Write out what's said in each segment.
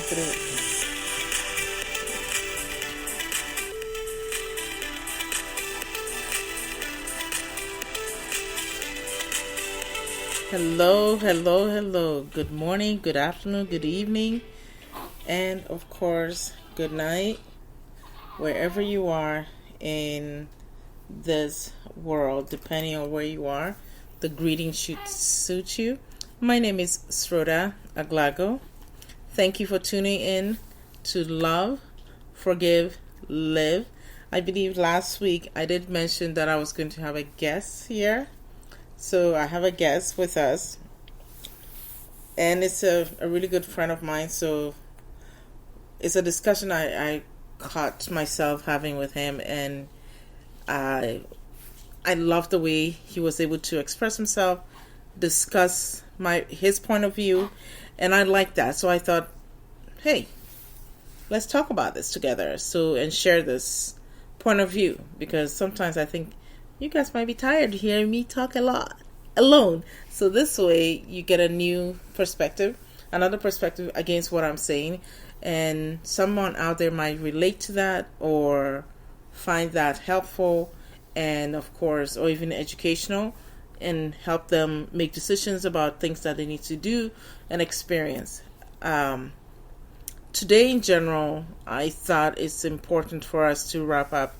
through. Hello, hello, hello. Good morning, good afternoon, good evening, and of course, good night, wherever you are in this world, depending on where you are. The greeting should suit you. My name is Sroda Aglago. Thank you for tuning in to Love, Forgive, Live. I believe last week I did mention that I was going to have a guest here. So I have a guest with us, and it's a really good friend of mine. So it's a discussion I caught myself having with him, and I love the way he was able to express himself, discuss his point of view, and I like that. So I thought, hey, let's talk about this together. And share this point of view, because sometimes I think you guys might be tired of hearing me talk a lot alone. So this way you get a new perspective, another perspective against what I'm saying, and someone out there might relate to that or find that helpful, and of course, or even educational, and help them make decisions about things that they need to do and experience. Today in general, I thought it's important for us to wrap up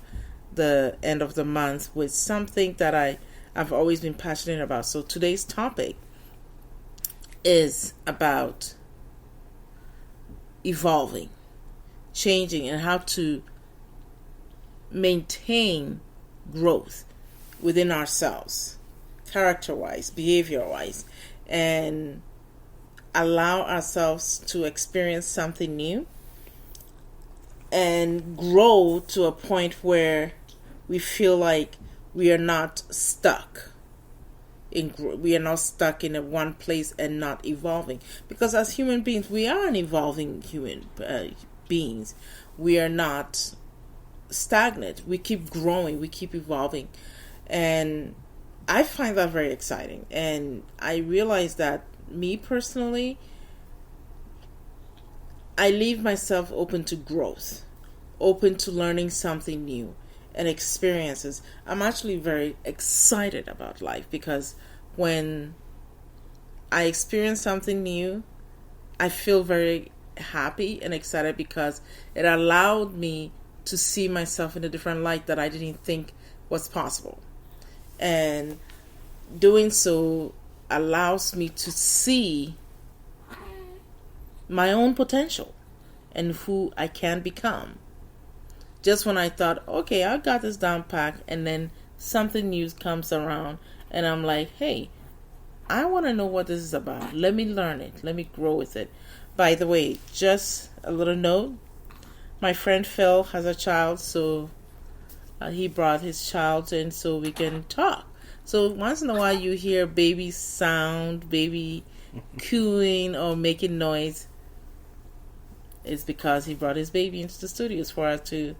the end of the month with something that I've always been passionate about. So today's topic is about evolving, changing, and how to maintain growth within ourselves, character-wise, behavior-wise, and allow ourselves to experience something new and grow to a point where we feel like we are not stuck in one place and not evolving. Because as human beings, we are an evolving human beings. We are not stagnant. We keep growing. We keep evolving, and I find that very exciting. And I realize that me personally, I leave myself open to growth, open to learning something new and experiences. I'm actually very excited about life, because when I experience something new, I feel very happy and excited, because it allowed me to see myself in a different light that I didn't think was possible. And doing so allows me to see my own potential and who I can become. Just when I thought, okay, I got this down packed, and then something new comes around, and I'm like, hey, I want to know what this is about. Let me learn it. Let me grow with it. By the way, just a little note, my friend Phil has a child, so he brought his child in so we can talk. So once in a while you hear baby sound, baby cooing or making noise, it's because he brought his baby into the studios for us to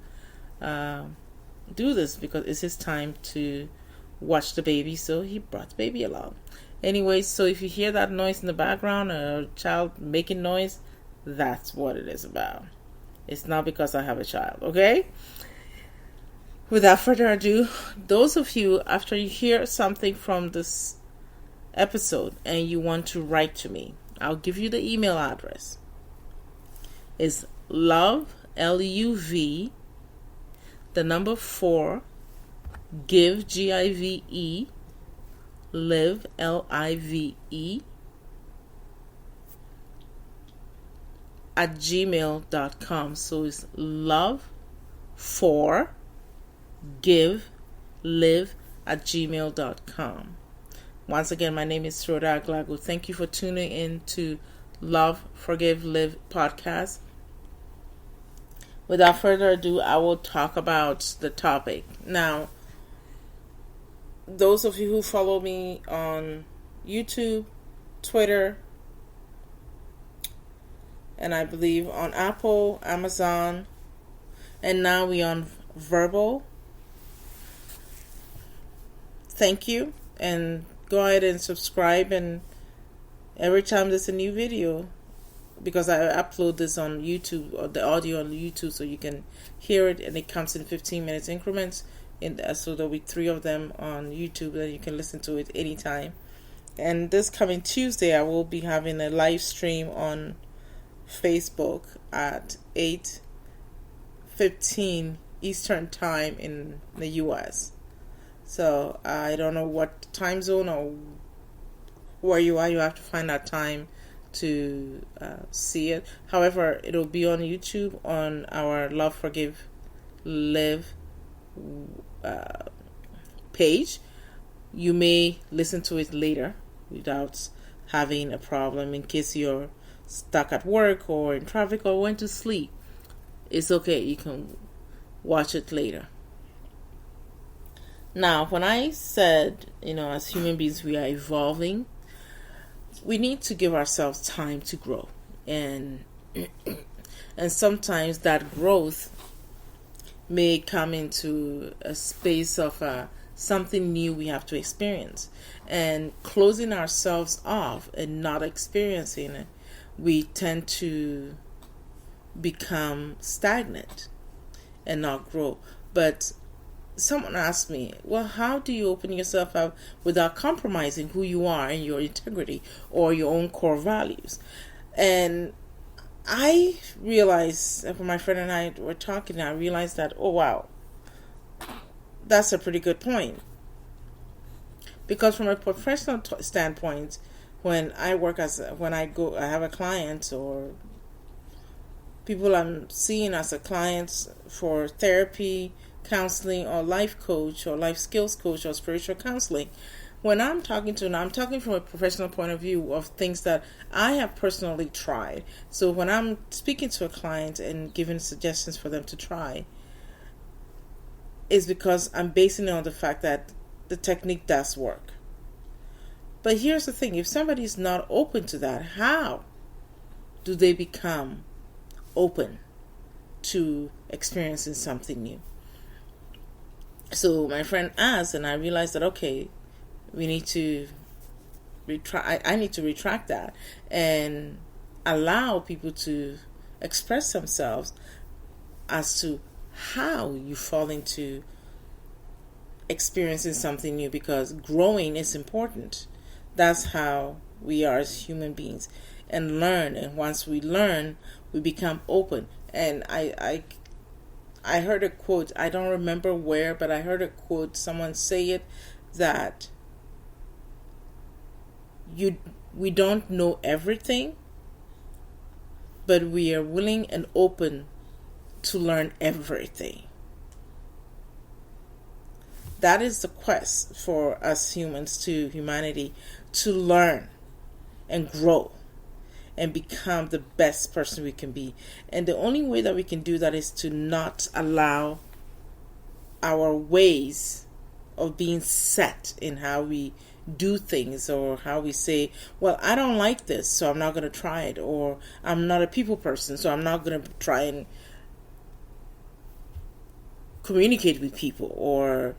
do this, because it's his time to watch the baby, so he brought the baby along. Anyway, so if you hear that noise in the background, or a child making noise, that's what it is about. It's not because I have a child, okay? Without further ado, those of you, after you hear something from this episode and you want to write to me, I'll give you the email address. It's love, LUV, the number 4, give, GIVE, live, LIVE, at gmail.com. So it's love, 4, give, live, at gmail.com. Once again, my name is Sroda Aglago. Thank you for tuning in to Love, Forgive, Live podcast. Without further ado, I will talk about the topic. Now, those of you who follow me on YouTube, Twitter, and I believe on Apple, Amazon, and now we on Verbal, thank you, and go ahead and subscribe, and every time there's a new video, because I upload this on YouTube, or the audio on YouTube, so you can hear it, and it comes in 15 minutes increments. So there'll be 3 of them on YouTube, and you can listen to it anytime. And this coming Tuesday, I will be having a live stream on Facebook at 8:15 Eastern Time in the US. So I don't know what time zone or where you are. You have to find that time to see it. However, it'll be on YouTube on our Love, Forgive, Live page. You may listen to it later without having a problem in case you're stuck at work or in traffic or went to sleep. It's okay. You can watch it later. Now, when I said, as human beings, we are evolving, we need to give ourselves time to grow. And sometimes that growth may come into a space of something new we have to experience. And closing ourselves off and not experiencing it, we tend to become stagnant and not grow. But someone asked me, well, how do you open yourself up without compromising who you are and your integrity or your own core values? And I realized, when my friend and I were talking, I realized that, oh wow, that's a pretty good point. Because from a professional standpoint, when I have a client or people I'm seeing as a client for therapy, counseling, or life coach, or life skills coach, or spiritual counseling, when I'm talking to them, I'm talking from a professional point of view of things that I have personally tried. So when I'm speaking to a client and giving suggestions for them to try, is because I'm basing it on the fact that the technique does work. But here's the thing, if somebody's not open to that, how do they become open to experiencing something new? So my friend asked, and I realized that, okay, we need to I need to retract that and allow people to express themselves as to how you fall into experiencing something new, because growing is important. That's how we are as human beings, and learn. And once we learn, we become open. And I heard a quote, I don't remember where, but I heard a quote, someone say it, that we don't know everything, but we are willing and open to learn everything. That is the quest for us humans, to humanity, to learn and grow and become the best person we can be. And the only way that we can do that is to not allow our ways of being set in how we do things, or how we say, well, I don't like this, so I'm not going to try it, or I'm not a people person, so I'm not going to try and communicate with people, or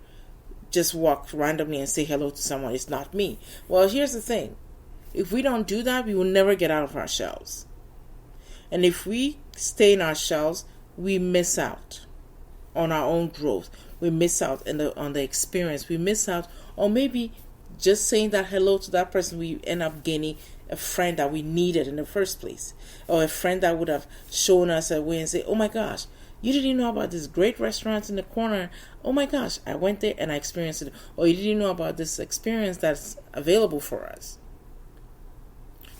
just walk randomly and say hello to someone. It's not me. Well, here's the thing. If we don't do that, we will never get out of our shells. And if we stay in our shells, we miss out on our own growth. We miss out on the experience. We miss out on maybe just saying that hello to that person. We end up gaining a friend that we needed in the first place, or a friend that would have shown us a way and say, oh my gosh, you didn't know about this great restaurant in the corner. Oh my gosh, I went there and I experienced it. Or you didn't know about this experience that's available for us.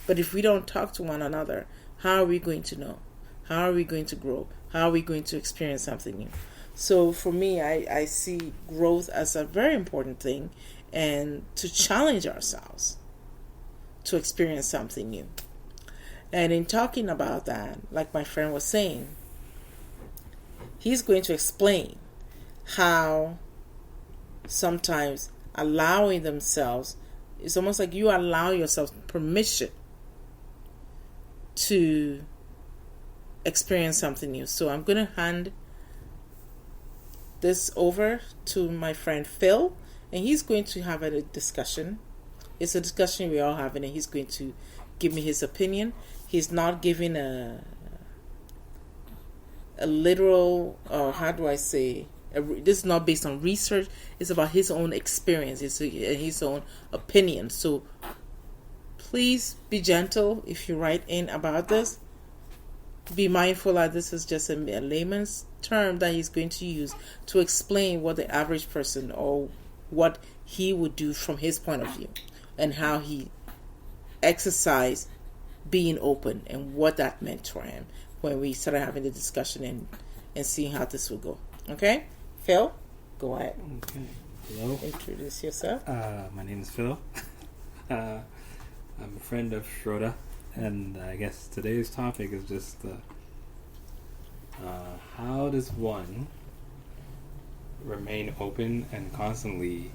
But if we don't talk to one another, how are we going to know? How are we going to grow? How are we going to experience something new? So for me, I see growth as a very important thing, and to challenge ourselves to experience something new. And in talking about that, like my friend was saying, he's going to explain how sometimes allowing themselves, it's almost like you allow yourself permission to experience something new. So I'm going to hand this over to my friend Phil, and he's going to have a discussion. It's a discussion we're all having, and he's going to give me his opinion. He's not giving a literal, or how do I say, this is not based on research. It's about his own experience. It's his own opinion. So please be gentle if you write in about this. Be mindful that this is just a layman's term that he's going to use to explain what the average person, or what he would do from his point of view, and how he exercised being open and what that meant for him when we started having the discussion and seeing how this would go. Okay? Phil, go ahead. Okay. Hello. Introduce yourself. My name is Phil. I'm a friend of Schroeder, and I guess today's topic is just how does one remain open and constantly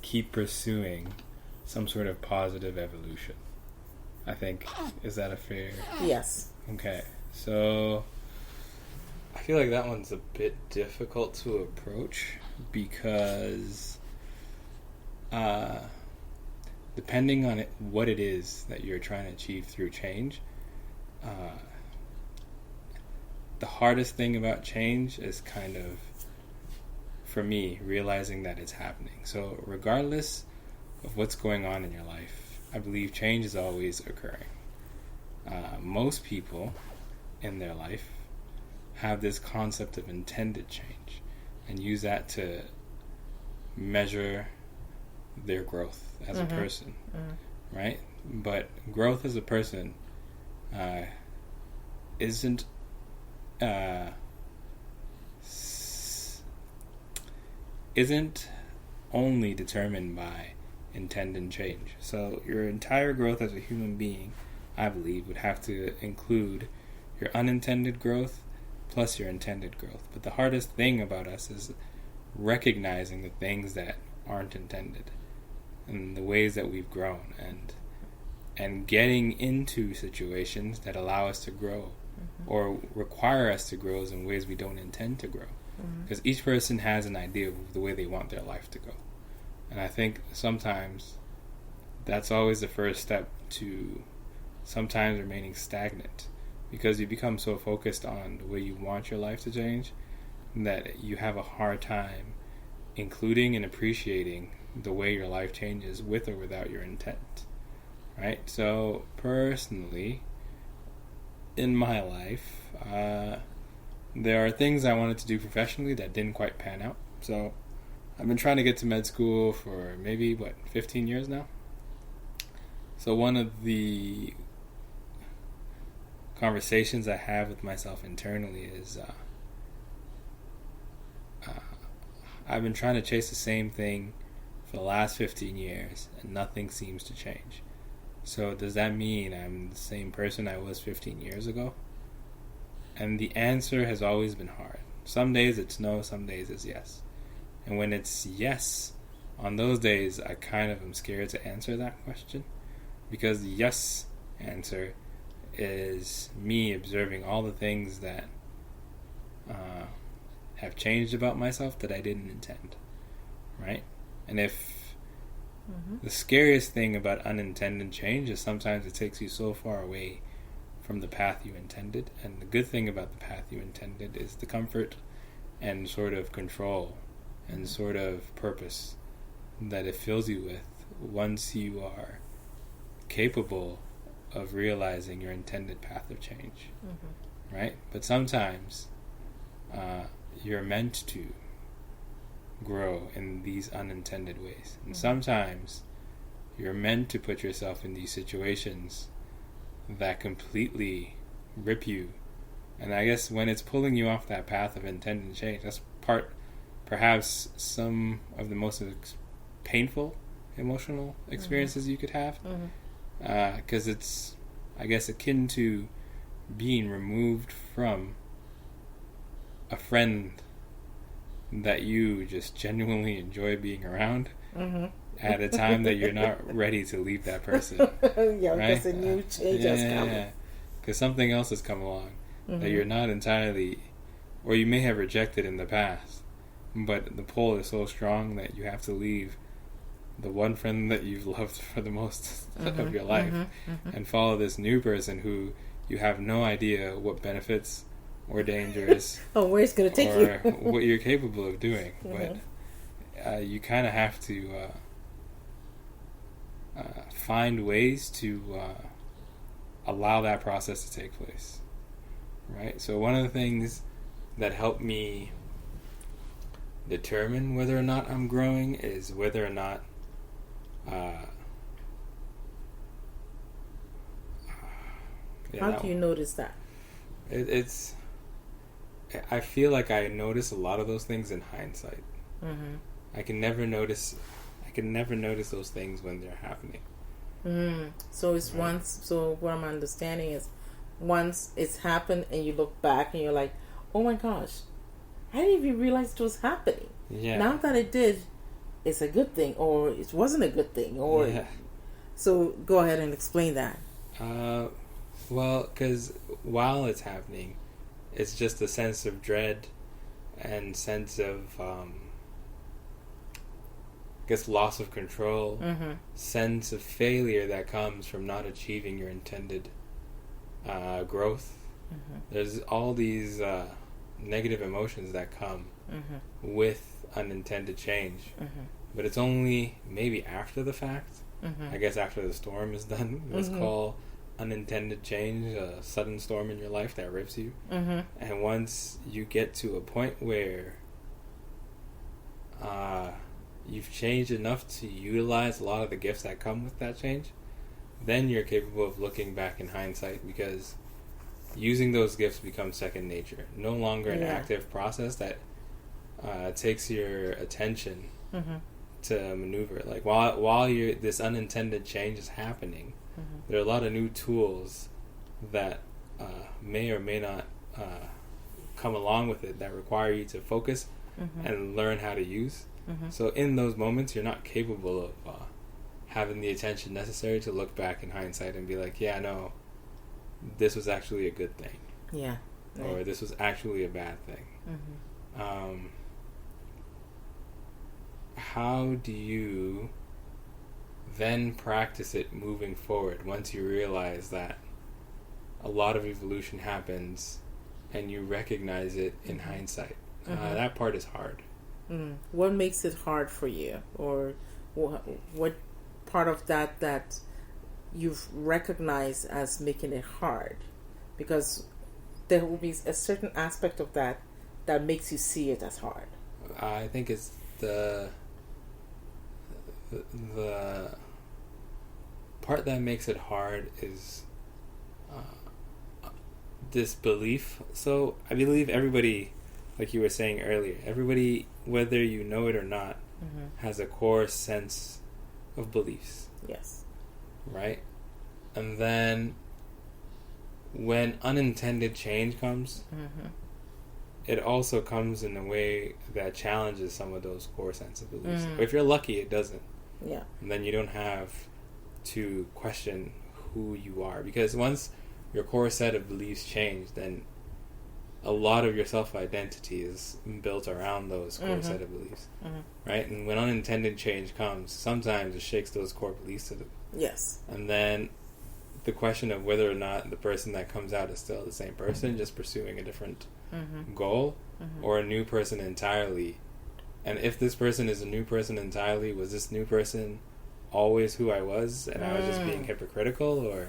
keep pursuing some sort of positive evolution? I think, is that a fair... Yes. Okay, so I feel like that one's a bit difficult to approach because depending on what it is that you're trying to achieve through change, the hardest thing about change is kind of, for me, realizing that it's happening. So regardless of what's going on in your life, I believe change is always occurring. Most people in their life have this concept of intended change and use that to measure their growth as a person, right? But growth as a person isn't only determined by intended change. So your entire growth as a human being, I believe, would have to include your unintended growth plus your intended growth. But the hardest thing about us is recognizing the things that aren't intended and the ways that we've grown, and getting into situations that allow us to grow or require us to grow in ways we don't intend to grow. Because each person has an idea of the way they want their life to go. And I think sometimes that's always the first step to sometimes remaining stagnant, because you become so focused on the way you want your life to change that you have a hard time including and appreciating the way your life changes with or without your intent, right? So personally, in my life, there are things I wanted to do professionally that didn't quite pan out. So I've been trying to get to med school for maybe, 15 years now? So one of the conversations I have with myself internally is I've been trying to chase the same thing for the last 15 years and nothing seems to change. So does that mean I'm the same person I was 15 years ago? And the answer has always been hard. Some days it's no, some days it's yes. And when it's yes, on those days I kind of am scared to answer that question, because the yes answer is me observing all the things that have changed about myself that I didn't intend, right? And if the scariest thing about unintended change is sometimes it takes you so far away from the path you intended, and the good thing about the path you intended is the comfort and sort of control and sort of purpose that it fills you with once you are capable of realizing your intended path of change, right? But sometimes you're meant to grow in these unintended ways, and sometimes you're meant to put yourself in these situations that completely rip you. And I guess when it's pulling you off that path of intended change, that's perhaps some of the most painful emotional experiences you could have, because it's, I guess, akin to being removed from a friend that you just genuinely enjoy being around at a time that you're not ready to leave that person. Yeah, right? because a new change has come. Yeah. Because something else has come along that you're not entirely, or you may have rejected in the past, but the pull is so strong that you have to leave the one friend that you've loved for the most of your life, and follow this new person who you have no idea what benefits or dangers where it's going to take or you. what you're capable of doing. But you kind of have to find ways to allow that process to take place, right? So one of the things that helped me determine whether or not I'm growing is whether or not how do you notice that? It's I feel like I notice a lot of those things in hindsight. I can never notice those things when they're happening. So it's once. So what I'm understanding is, once it's happened and you look back and you're like, "Oh my gosh, I didn't even realize it was happening." Yeah. Now that it did, it's a good thing, or it wasn't a good thing, or. Yeah. So go ahead and explain that. Well, because while it's happening, it's just a sense of dread and sense of, I guess, loss of control, sense of failure that comes from not achieving your intended growth. There's all these negative emotions that come with unintended change, but it's only maybe after the fact. I guess after the storm is done. Let's call unintended change a sudden storm in your life that rips you. And once you get to a point where you've changed enough to utilize a lot of the gifts that come with that change, then you're capable of looking back in hindsight, because using those gifts becomes second nature. No longer an active process that takes your attention to maneuver. Like while this unintended change is happening, there are a lot of new tools that may or may not come along with it that require you to focus and learn how to use. So in those moments, you're not capable of having the attention necessary to look back in hindsight and be like, yeah, no, this was actually a good thing. Yeah. Or this was actually a bad thing. How do you then practice it moving forward once you realize that a lot of evolution happens and you recognize it in hindsight? That part is hard. What makes it hard for you? Or what part of that you've recognized as making it hard? Because there will be a certain aspect of that makes you see it as hard. I think it's the part that makes it hard is disbelief. So I believe everybody, like you were saying earlier, everybody, whether you know it or not, has a core sense of beliefs. Yes. Right? And then when unintended change comes, it also comes in a way that challenges some of those core sense of beliefs. If you're lucky, it doesn't. Yeah. And then you don't have to question who you are, because once your core set of beliefs change, then a lot of your self-identity is built around those core set of beliefs, right? And when unintended change comes, sometimes it shakes those core beliefs to the... Yes. And then the question of whether or not the person that comes out is still the same person, just pursuing a different goal, or a new person entirely. And if this person is a new person entirely, was this new person always who I was, and I was just being hypocritical, or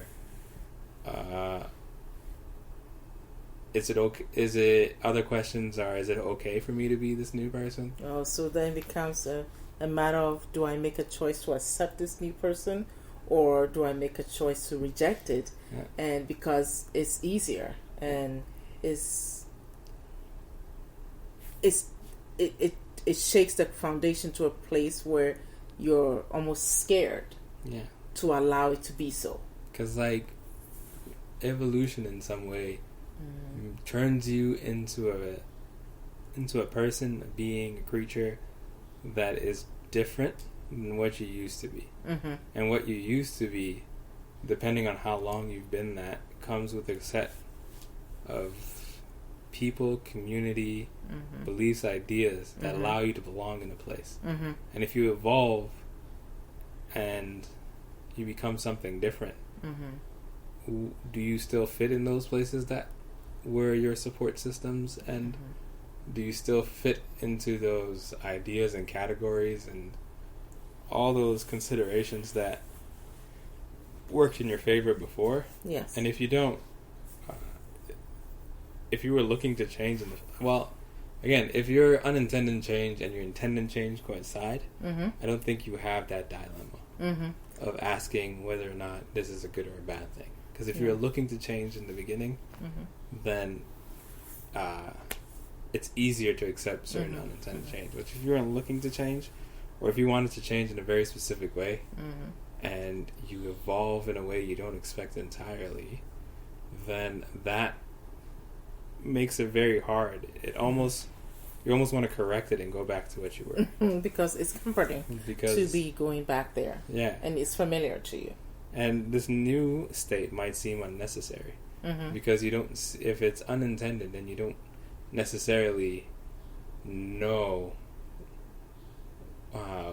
is it okay? Is it, other questions are, is it okay for me to be this new person? Oh, so then it becomes a matter of, do I make a choice to accept this new person, or do I make a choice to reject it? Yeah. And because it's easier, and it shakes the foundation to a place where you're almost scared to allow it to be so. Because, like, evolution in some way turns you into a person, a being, a creature that is different than what you used to be. And what you used to be, depending on how long you've been that, comes with a set of people, community, beliefs, ideas that allow you to belong in a place. And if you evolve and you become something different, Mm-hmm. do you still fit in those places that were your support systems, and do you still fit into those ideas and categories and all those considerations that worked in your favor before? Yes. And if you don't, if you were looking to change again, if your unintended change and your intended change coincide, Mm-hmm. I don't think you have that dilemma Mm-hmm. of asking whether or not this is a good or a bad thing. Because if Yeah. you're looking to change in the beginning, Mm-hmm. then it's easier to accept certain Mm-hmm. unintended Mm-hmm. change. But if you're looking to change, or if you wanted to change in a very specific way, Mm-hmm. and you evolve in a way you don't expect entirely, then that makes it very hard. You almost want to correct it and go back to what you were. Because it's comforting to be going back there. Yeah. And it's familiar to you. And this new state might seem unnecessary. Mm-hmm. Because you don't, if it's unintended, then you don't necessarily know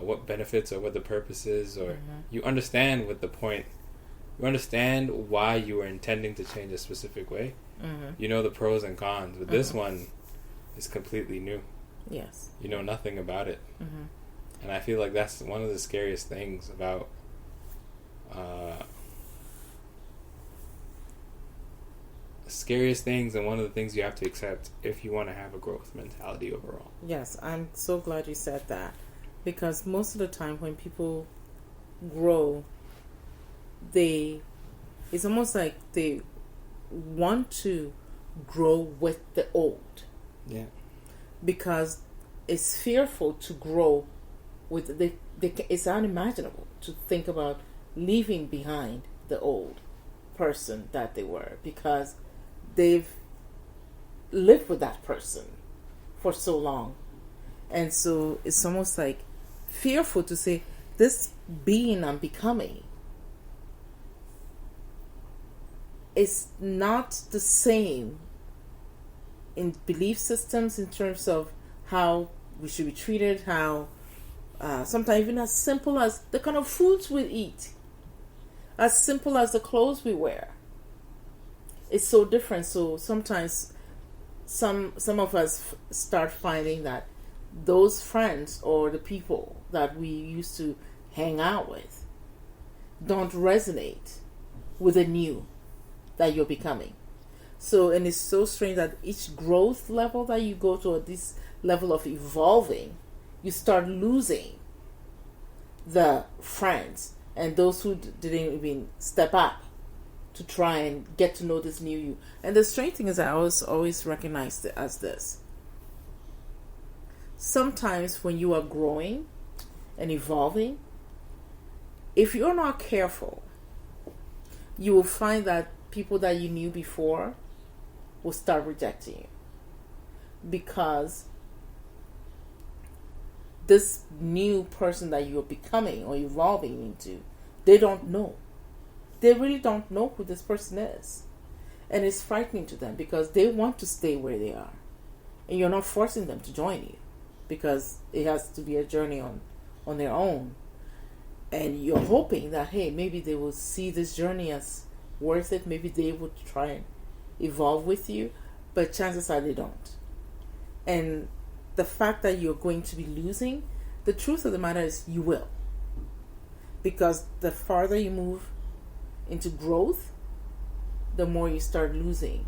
what benefits or what the purpose is, or Mm-hmm. you understand what the point, you understand why you were intending to change a specific way. Mm-hmm. You know the pros and cons, but this Mm-hmm. one is completely new. Yes. You know nothing about it. Mm-hmm. And I feel like that's one of the scariest things about and one of the things you have to accept if you want to have a growth mentality overall. Yes, I'm so glad you said that, because most of the time when people grow, it's almost like they want to grow with the old. Yeah. Because it's fearful to grow with it's unimaginable to think about leaving behind the old person that they were, because they've lived with that person for so long. And so it's almost like fearful to say, this being I'm becoming is not the same in belief systems, in terms of how we should be treated, how sometimes even as simple as the kind of foods we eat, as simple as the clothes we wear. It's so different. So sometimes some of us start finding that those friends or the people that we used to hang out with don't resonate with the new that you're becoming. So, and it's so strange that each growth level that you go to, or this level of evolving, you start losing the friends and those who didn't even step up to try and get to know this new you. And the strange thing is, I always recognize it as this. Sometimes when you are growing and evolving, if you're not careful, you will find that people that you knew before will start rejecting you, because this new person that you're becoming or evolving into, they don't know. They really don't know who this person is. And it's frightening to them, because they want to stay where they are. And you're not forcing them to join you, because it has to be a journey on their own. And you're hoping that, hey, maybe they will see this journey as worth it. Maybe they would try and evolve with you. But chances are they don't. And the fact that you're going to be losing, the truth of the matter is you will. Because the farther you move into growth, the more you start losing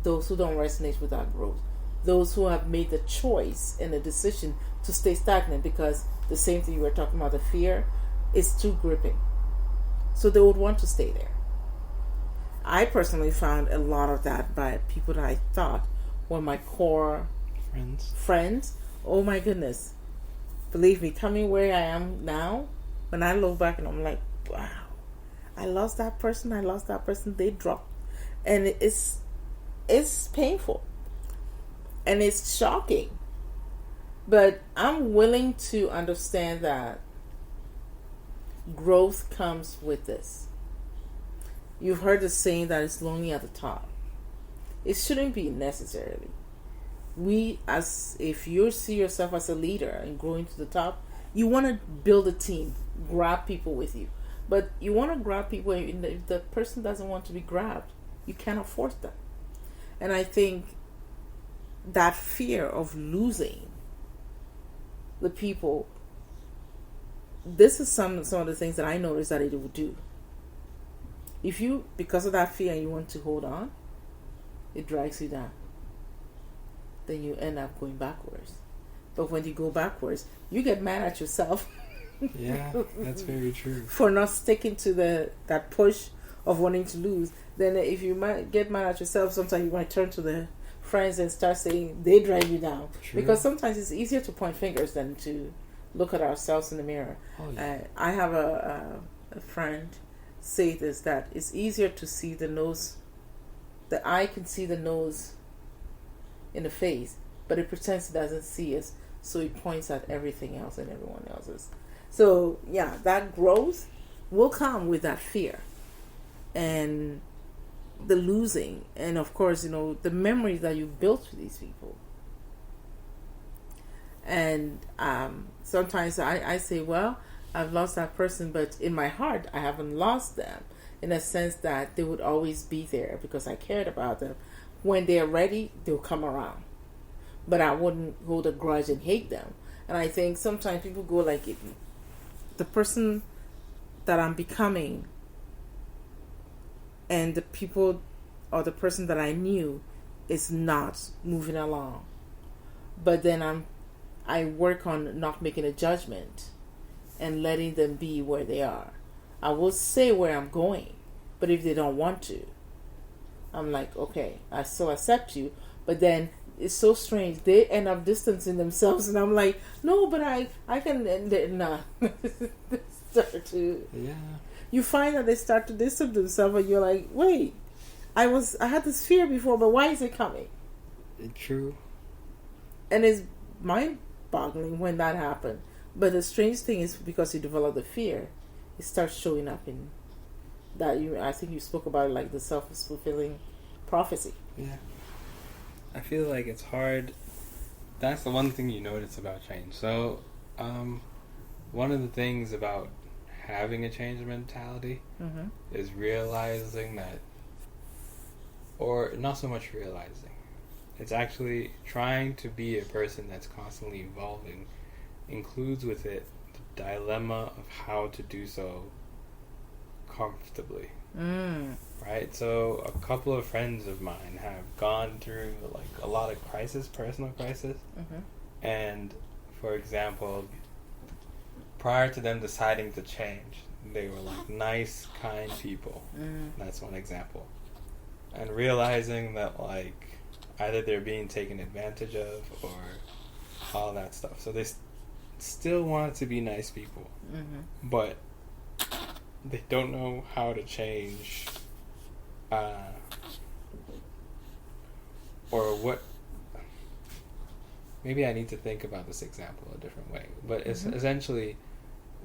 those who don't resonate with that growth. Those who have made the choice and the decision to stay stagnant, because the same thing you were talking about, the fear, is too gripping. So they would want to stay there. I personally found a lot of that by people that I thought were my core friends. Oh my goodness. Believe me, coming where I am now, when I look back and I'm like, wow, I lost that person, they dropped. And it's painful. And it's shocking. But I'm willing to understand that growth comes with this. You've heard the saying that it's lonely at the top. It shouldn't be necessarily. If you see yourself as a leader and growing to the top, You want to build a team, grab people with you. But you want to grab people, and if the person doesn't want to be grabbed, you cannot force them. And I think that fear of losing the people, this is some of the things that I noticed that it will do. If you, because of that fear, you want to hold on, it drags you down. Then you end up going backwards. But when you go backwards, you get mad at yourself. Yeah, that's very true. For not sticking to that push of wanting to lose. Then if you get mad at yourself, sometimes you might turn to the friends and start saying they drag you down. True. Because sometimes it's easier to point fingers than to look at ourselves in the mirror. Oh, yeah. I have a friend say this, that it's easier to see the nose. The eye can see the nose in the face, but it pretends it doesn't see us, so it points at everything else and everyone else's. So yeah, that growth will come with that fear and the losing, and of course, the memories that you built with these people. And sometimes I say, well, I've lost that person, but in my heart I haven't lost them, in a sense that they would always be there because I cared about them. When they're ready, they'll come around, but I wouldn't hold a grudge and hate them. And I think sometimes people go like, the person that I'm becoming and the people or the person that I knew is not moving along, but then I work on not making a judgment and letting them be where they are. I will say where I'm going, but if they don't want to, I'm like, okay, I still accept you. But then it's so strange, they end up distancing themselves, and I'm like, no, but I can. Nah. Start to, yeah. You find that they start to distance themselves, and you're like, wait, I had this fear before, but why is it coming? True. And it's mind-boggling when that happened. But the strange thing is, because you develop the fear, it starts showing up in that. I think you spoke about it, like the self-fulfilling prophecy. Yeah. I feel like it's hard. That's the one thing you notice about change. So, one of the things about having a change mentality is realizing that, or not so much realizing, it's actually trying to be a person that's constantly evolving, includes with it the dilemma of how to do so comfortably. Right? So a couple of friends of mine have gone through like a lot of personal crisis. And for example, prior to them deciding to change, they were like nice, kind people. That's one example. And realizing that like either they're being taken advantage of or all that stuff. So they still want to be nice people, but they don't know how to change, or what. Maybe I need to think about this example a different way. But it's essentially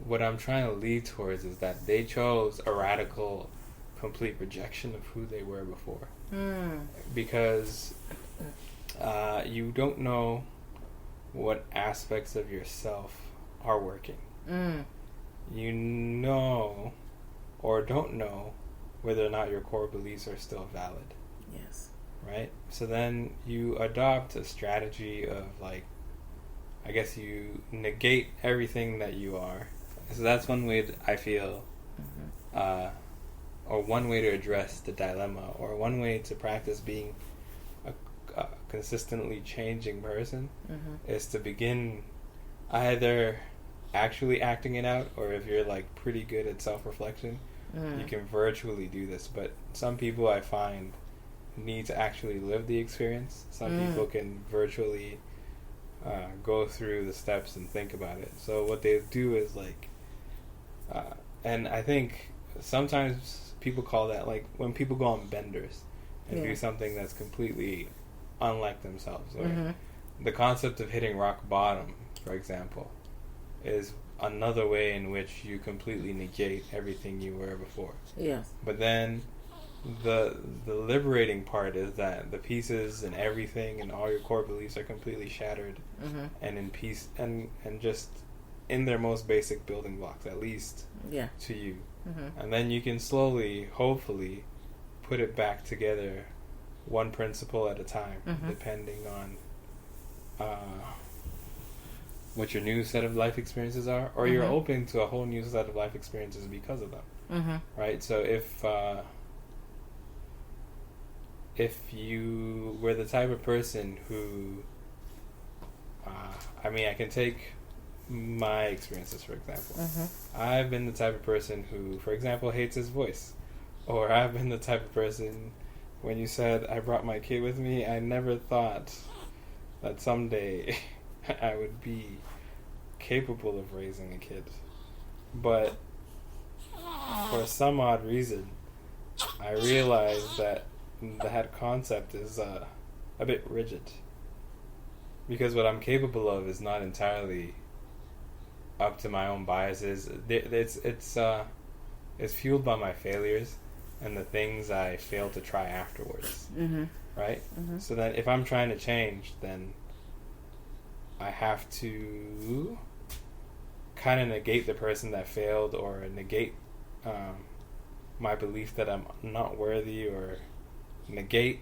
what I'm trying to lead towards is that they chose a radical, complete rejection of who they were before. Because you don't know what aspects of yourself are working. You know or don't know whether or not your core beliefs are still valid. Yes. Right? So then you adopt a strategy of like, I guess you negate everything that you are. So that's one way I feel, or one way to address the dilemma, or one way to practice being a consistently changing person is to begin either actually acting it out, or if you're like pretty good at self-reflection, you can virtually do this. But some people I find need to actually live the experience. Some people can virtually go through the steps and think about it. So what they do is like, and I think sometimes people call that like when people go on benders and do something that's completely unlike themselves. Or the concept of hitting rock bottom, for example, is another way in which you completely negate everything you were before. Yes. But then the liberating part is that the pieces and everything and all your core beliefs are completely shattered and in peace and just in their most basic building blocks, at least to you. Mm-hmm. And then you can slowly, hopefully, put it back together one principle at a time, depending on what your new set of life experiences are, or you're open to a whole new set of life experiences because of them. Right? So if you were the type of person who I can take my experiences, for example. I've been the type of person who, for example, hates his voice. Or I've been the type of person, when you said I brought my kid with me, I never thought that someday I would be capable of raising a kid. But for some odd reason, I realized that concept is a bit rigid. Because what I'm capable of is not entirely up to my own biases. It's fueled by my failures and the things I failed to try afterwards. Right? So that if I'm trying to change, then I have to kind of negate the person that failed, or negate my belief that I'm not worthy, or negate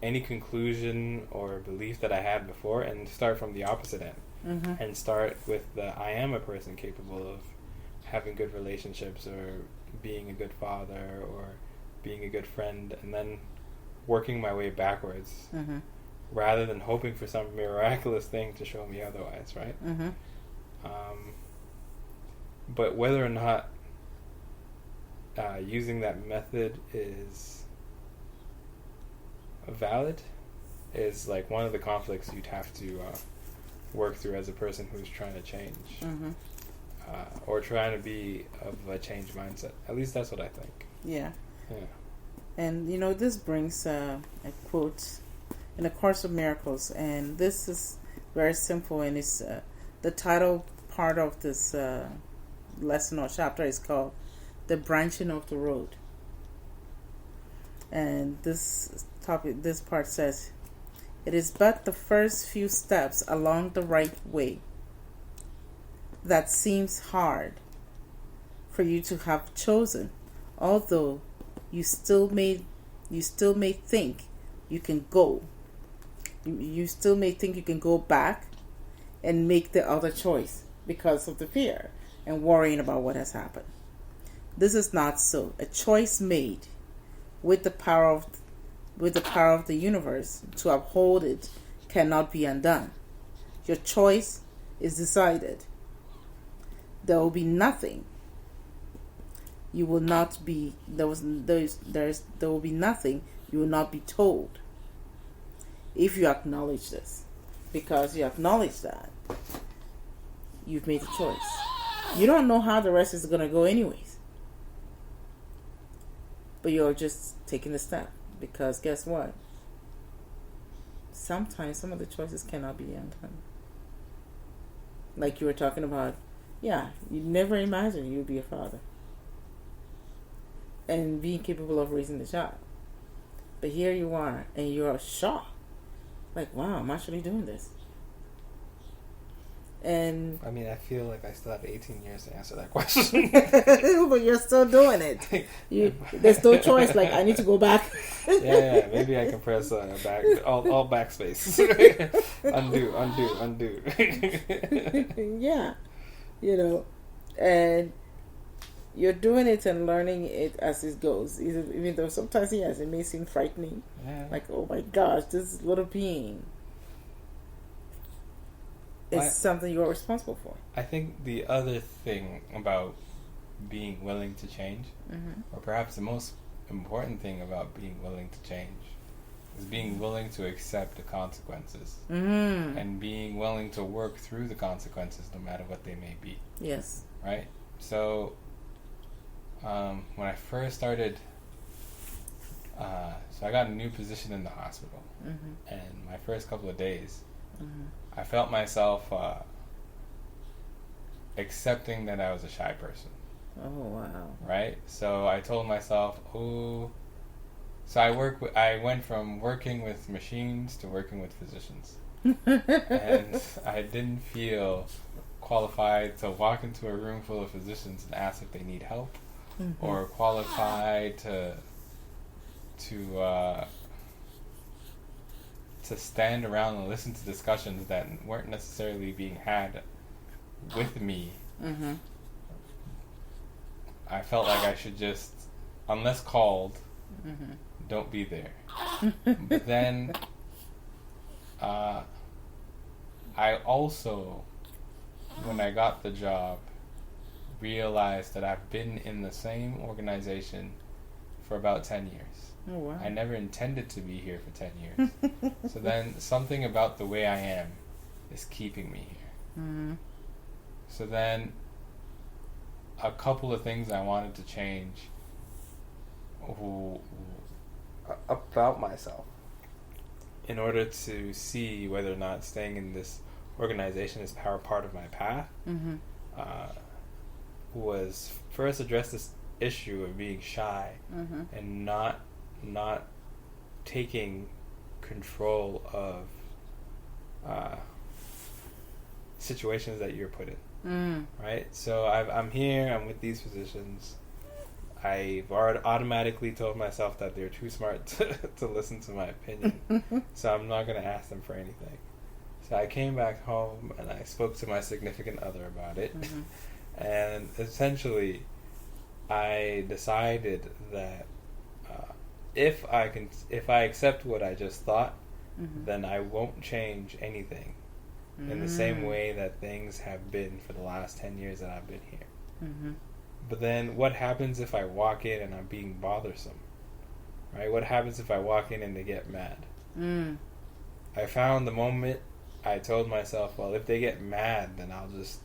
any conclusion or belief that I had before, and start from the opposite end. And start with I am a person capable of having good relationships, or being a good father, or being a good friend, and then working my way backwards, rather than hoping for some miraculous thing to show me otherwise, right? But whether or not using that method is valid is like one of the conflicts you'd have to work through as a person who's trying to change, or trying to be of a change mindset. At least that's what I think. Yeah. And this brings a quote in A Course of Miracles, and this is very simple, and it's the title part of this lesson or chapter is called "The Branching of the Road." And this part says, "It is but the first few steps along the right way that seems hard for you to have chosen, although you still may think you can go. You still may think you can go back and make the other choice because of the fear and worrying about what has happened. This is not so. A choice made with the power of the universe to uphold it cannot be undone. Your choice is decided. There will be nothing. You will not be there will be nothing you will not be told if you acknowledge this. Because you acknowledge that you've made a choice. You don't know how the rest is going to go anyways. But you're just taking a step. Because guess what? Sometimes some of the choices cannot be undone. Like you were talking about, you never imagined you'd be a father. And being capable of raising the child. But here you are, and you're shocked. Like, wow, I'm actually doing this. And I feel like I still have 18 years to answer that question. But you're still doing it. There's no choice. Like, I need to go back. Maybe I can press back, all backspace. undo. And you're doing it and learning it as it goes. Even though sometimes, it may seem frightening. Yeah. Like, oh my gosh, this little being. It's something you're responsible for. I think the other thing about being willing to change, or perhaps the most important thing about being willing to change, is being willing to accept the consequences. And being willing to work through the consequences no matter what they may be. Yes. Right? So, when I first started, so I got a new position in the hospital. And my first couple of days, I felt myself accepting that I was a shy person. Oh, wow. Right? So I told myself, so I went from working with machines to working with physicians. And I didn't feel qualified to walk into a room full of physicians and ask if they need help, or qualified to stand around and listen to discussions that weren't necessarily being had with me. I felt like I should just, unless called, don't be there. But then I also, when I got the job, realized that I've been in the same organization for about 10 years. Oh, wow. I never intended to be here for 10 years. So then something about the way I am is keeping me here. So then a couple of things I wanted to change about myself in order to see whether or not staying in this organization is part of my path, was first address this issue of being shy and not taking control of situations that you're put in. Right? So I'm here, I'm with these physicians. I've already automatically told myself that they're too smart to listen to my opinion. So I'm not going to ask them for anything. So I came back home and I spoke to my significant other about it. And essentially, I decided that if I accept what I just thought, then I won't change anything in the same way that things have been for the last 10 years that I've been here. But then what happens if I walk in and I'm being bothersome? Right? What happens if I walk in and they get mad? I found the moment I told myself, well, if they get mad, then I'll just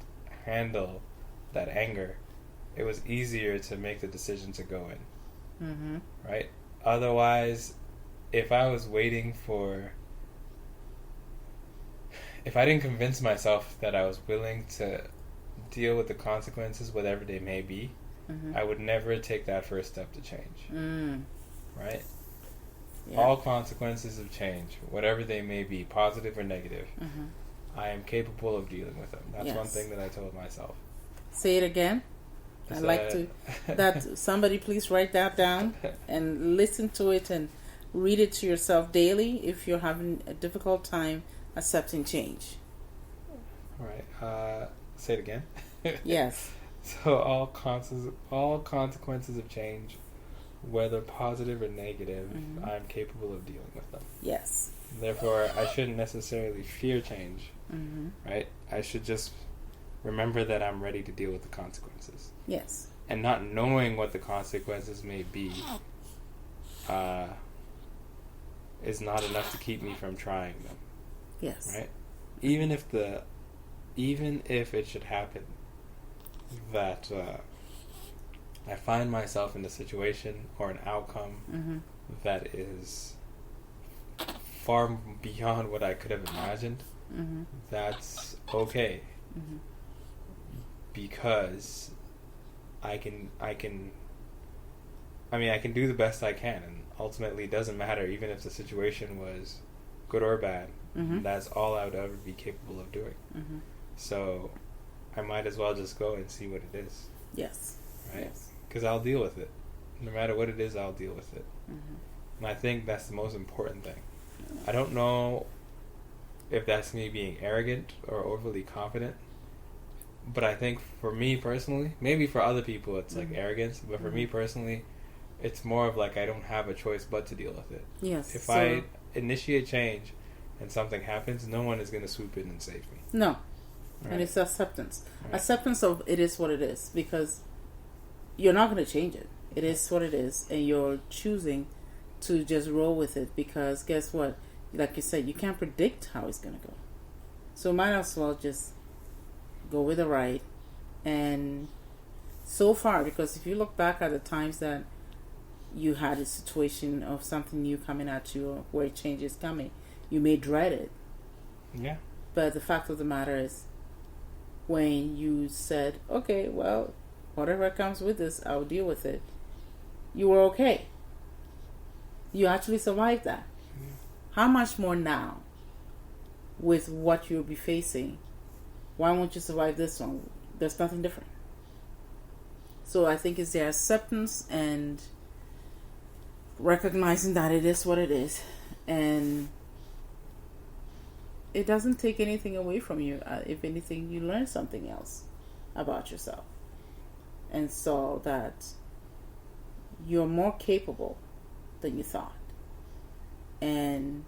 handle that anger. It was easier to make the decision to go in. Right? Otherwise, if I didn't convince myself that I was willing to deal with the consequences, whatever they may be, I would never take that first step to change. Right? Yeah. All consequences of change, whatever they may be, positive or negative, I am capable of dealing with them. That's one thing that I told myself. Say it again. I'd like to that somebody please write that down and listen to it and read it to yourself daily if you're having a difficult time accepting change. All right. Say it again. Yes. So all consequences of change, whether positive or negative, I'm capable of dealing with them. Yes. Therefore, I shouldn't necessarily fear change. Right? I should just remember that I'm ready to deal with the consequences. Yes. And not knowing what the consequences may be is not enough to keep me from trying them. Yes. Right? Even if it should happen that I find myself in a situation or an outcome that is far beyond what I could have imagined, that's okay. Because I can do the best I can, and ultimately it doesn't matter even if the situation was good or bad. That's all I would ever be capable of doing. So I might as well just go and see what it is. Yes. Right? Because I'll deal with it. No matter what it is, I'll deal with it. And I think that's the most important thing. I don't know if that's me being arrogant or overly confident, but I think for me personally, maybe for other people it's like arrogance, but for me personally, it's more of like I don't have a choice but to deal with it. Yes. If I initiate change and something happens, no one is going to swoop in and save me. No. Right. And it's acceptance. Right. Acceptance of it is what it is, because you're not going to change it. It is what it is, and you're choosing to just roll with it, because guess what? Like you said, you can't predict how it's going to go. So might as well just go with the ride. And so far, because if you look back at the times that you had a situation of something new coming at you, or where change is coming, you may dread it. Yeah. But the fact of the matter is, when you said, okay, well, whatever comes with this, I'll deal with it, you were okay. You actually survived that. How much more now, with what you'll be facing, Why won't you survive this one? There's nothing different. So I think it's the acceptance and recognizing that it is what it is. And it doesn't take anything away from you. If anything, you learn something else about yourself. And so that you're more capable than you thought. And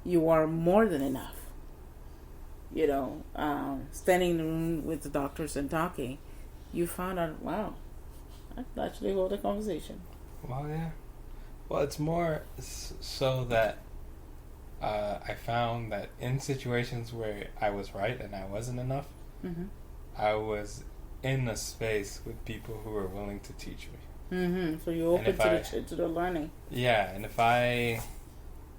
you are more than enough. You know, standing in the room with the doctors and talking, you found out, wow, I could actually hold a conversation. Well, yeah. Well, it's more so that I found that in situations where I was right and I wasn't enough, Mm-hmm. I was in a space with people who were willing to teach me. Mm-hmm. So you're open to the learning. Yeah, and if I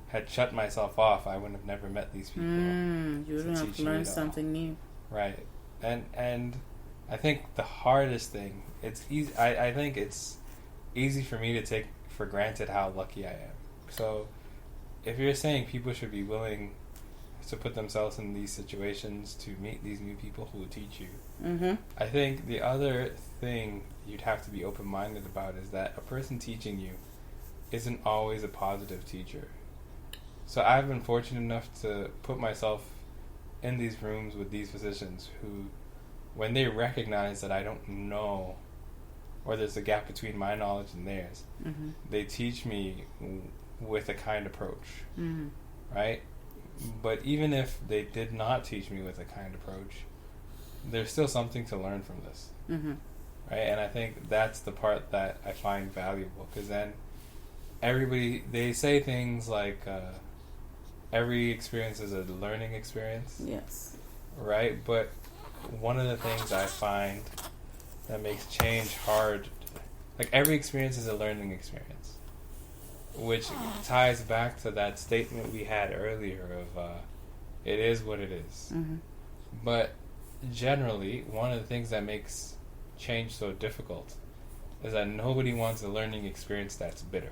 had shut myself off, I would have never met these people. You wouldn't have learned something new. Right. And I think the hardest thing, it's easy. I think it's easy for me to take for granted how lucky I am. So if you're saying people should be willing to put themselves in these situations to meet these new people who will teach you, Mm-hmm. I think the other thing you'd have to be open-minded about is that a person teaching you isn't always a positive teacher. So I've been fortunate enough to put myself in these rooms with these physicians who, when they recognize that I don't know, or there's a gap between my knowledge and theirs, Mm-hmm. they teach me with a kind approach, Mm-hmm. right? But even if they did not teach me with a kind approach, there's still something to learn from this, Mm-hmm. right? And I think that's the part that I find valuable, because then everybody, they say things like every experience is a learning experience. Yes. Right? But one of the things I find that makes change hard, like every experience is a learning experience, which ties back to that statement we had earlier of it is what it is. Mm-hmm. But generally, one of the things that makes change so difficult is that nobody wants a learning experience that's bitter.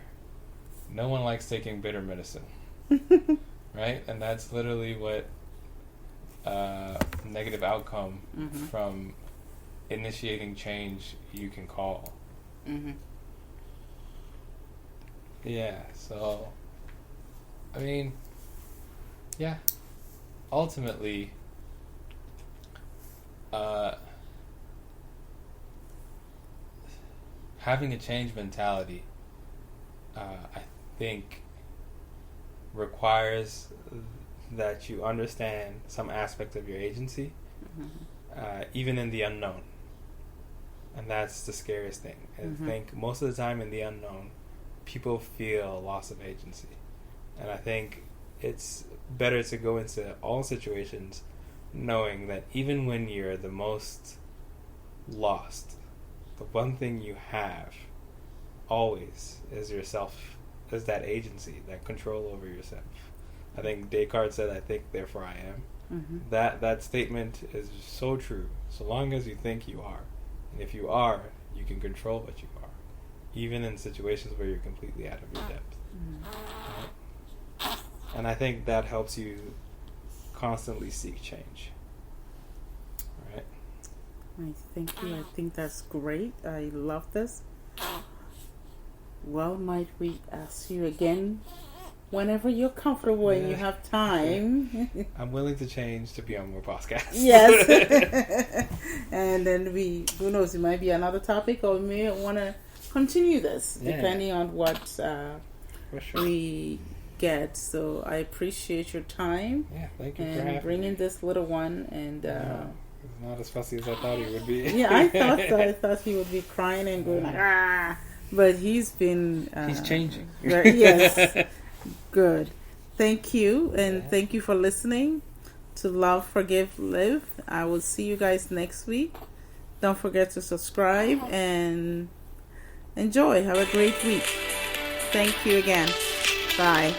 No one likes taking bitter medicine. Right? And that's literally what negative outcome Mm-hmm. from initiating change you can call. Mm-hmm. Yeah, so I mean, yeah, ultimately having a change mentality I think requires that you understand some aspect of your agency, even in the unknown. And that's the scariest thing. I think most of the time in the unknown, people feel a loss of agency. And I think it's better to go into all situations knowing that even when you're the most lost, the one thing you have always is yourself, is that agency, that control over yourself. I think Descartes said, I think, therefore I am. Mm-hmm. That statement is so true. So long as you think you are. And if you are, you can control what you are. Even in situations where you're completely out of your depth. Mm-hmm. Right? And I think that helps you constantly seek change. Right? Thank you. I think that's great. I love this. Well, might we ask you again whenever you're comfortable and you have time? I'm willing to change to be on more podcasts. Yes. And then who knows, it might be another topic, or we may want to continue this depending on what we get. So I appreciate your time. Yeah, thank you for and having bringing me. This little one. And it's not as fussy as I thought he would be. Yeah, I thought so. I thought he would be crying and going like, ah. But he's been... he's changing. Yes. Good. Thank you. And thank you for listening to Love, Forgive, Live. I will see you guys next week. Don't forget to subscribe and enjoy. Have a great week. Thank you again. Bye.